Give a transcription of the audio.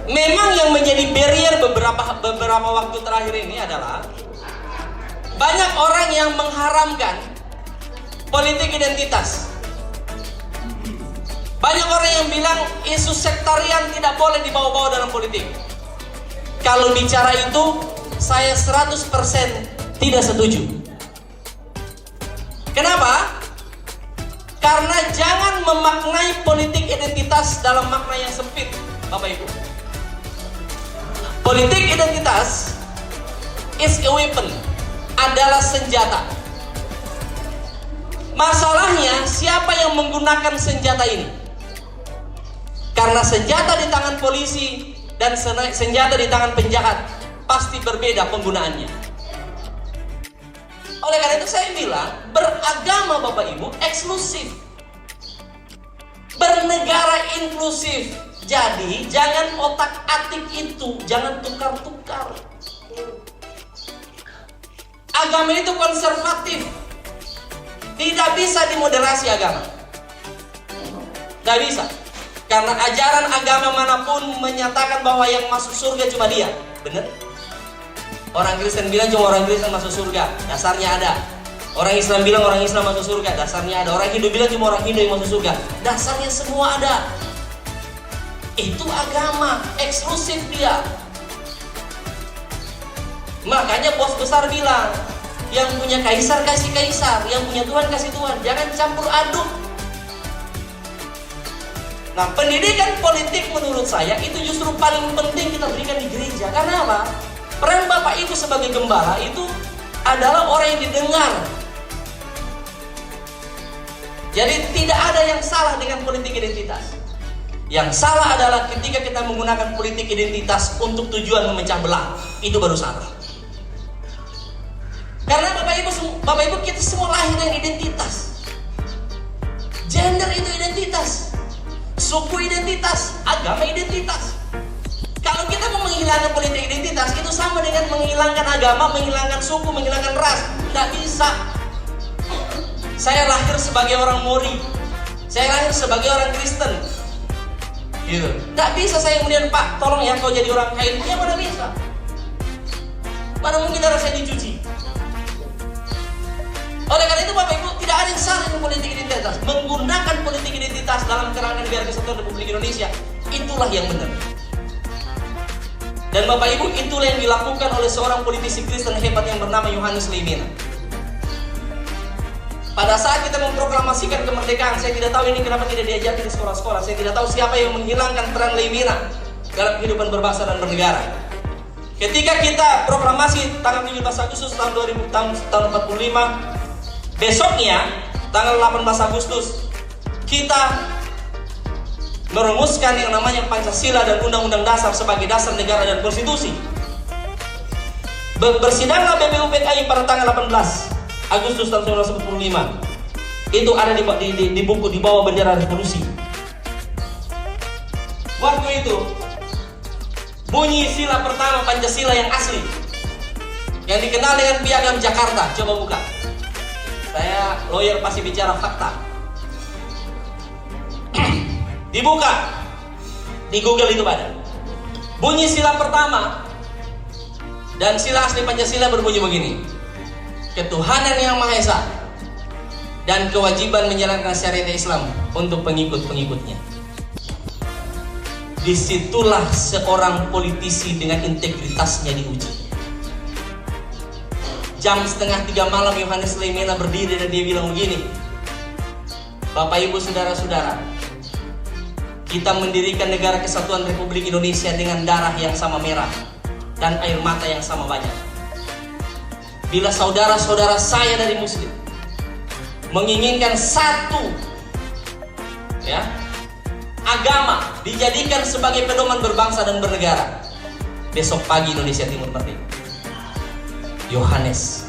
Memang yang menjadi barrier beberapa waktu terakhir ini adalah banyak orang yang mengharamkan politik identitas. Banyak orang yang bilang isu sektarian tidak boleh dibawa-bawa dalam politik. Kalau bicara itu, saya 100% tidak setuju. Kenapa? Karena jangan memaknai politik identitas dalam makna yang sempit, Bapak Ibu. Politik identitas is a weapon, adalah senjata. Masalahnya, siapa yang menggunakan senjata ini? Karena senjata di tangan polisi dan senjata di tangan penjahat pasti berbeda penggunaannya. Oleh karena itu saya bilang, beragama Bapak Ibu eksklusif, bernegara inklusif. Jadi jangan otak-atik itu, jangan tukar-tukar. Agama itu konservatif, tidak bisa dimoderasi agama. Tidak bisa. Karena ajaran agama manapun menyatakan bahwa yang masuk surga cuma dia. Benar? Orang Kristen bilang cuma orang Kristen masuk surga, dasarnya ada. Orang Islam bilang orang Islam masuk surga, dasarnya ada. Orang Hindu bilang cuma orang Hindu yang masuk surga, dasarnya semua ada. Itu agama, eksklusif dia. Makanya bos besar bilang, yang punya kaisar kasih kaisar, yang punya Tuhan kasih Tuhan. Jangan campur aduk. Nah, pendidikan politik menurut saya itu justru paling penting kita berikan di gereja. Karena apa? Peran Bapak Ibu sebagai gembala itu adalah orang yang didengar. Jadi tidak ada yang salah dengan politik identitas. Yang salah adalah ketika kita menggunakan politik identitas untuk tujuan memecah belah. Itu baru salah. Karena Bapak Ibu kita semua lahir dengan identitas. Gender itu identitas. Suku identitas, agama identitas. Kalau kita mau menghilangkan politik identitas, itu sama dengan menghilangkan agama, menghilangkan suku, menghilangkan ras. Tidak bisa. Saya lahir sebagai orang Mori, saya lahir sebagai orang Kristen. Gitu. Tidak bisa saya kemudian, Pak, tolong ya kau jadi orang kain. Ya mana bisa? Mana mungkin darah saya dicuci? Oleh karena itu Bapak Ibu, tidak ada yang salah dengan politik identitas. Menggunakan politik identitas dalam kerangka negara kesatuan Republik Indonesia, itulah yang benar. Dan Bapak Ibu, itulah yang dilakukan oleh seorang politisi Kristen hebat yang bernama Yohanes Leimena. Pada saat kita memproklamasikan kemerdekaan, saya tidak tahu ini kenapa tidak diajarkan di sekolah-sekolah. Saya tidak tahu siapa yang menghilangkan peran Leimena dalam kehidupan berbangsa dan bernegara. Ketika kita proklamasi tanggal 17 Agustus tahun 45, besoknya, tanggal 18 Agustus, kita merumuskan yang namanya Pancasila dan Undang-Undang Dasar sebagai dasar negara dan konstitusi. Bersidanglah BPUPKI pada tanggal 18 Agustus tahun 1945. Itu ada di buku di bawah bendera revolusi. Waktu itu, bunyi sila pertama Pancasila yang asli, yang dikenal dengan Piagam Jakarta. Coba buka. Saya lawyer pasti bicara fakta. Dibuka di Google itu pada bunyi sila pertama dan sila asli Pancasila berbunyi begini: ketuhanan yang Maha Esa dan kewajiban menjalankan syariat Islam untuk pengikut-pengikutnya. Disitulah seorang politisi dengan integritasnya diuji. Jam 2:30 malam Yohanes Leimena berdiri dan dia bilang begini: Bapak Ibu saudara-saudara, kita mendirikan negara kesatuan Republik Indonesia dengan darah yang sama merah dan air mata yang sama banyak. Bila saudara-saudara saya dari Muslim menginginkan satu agama dijadikan sebagai pedoman berbangsa dan bernegara, besok pagi Indonesia Timur merdeka. Yohanes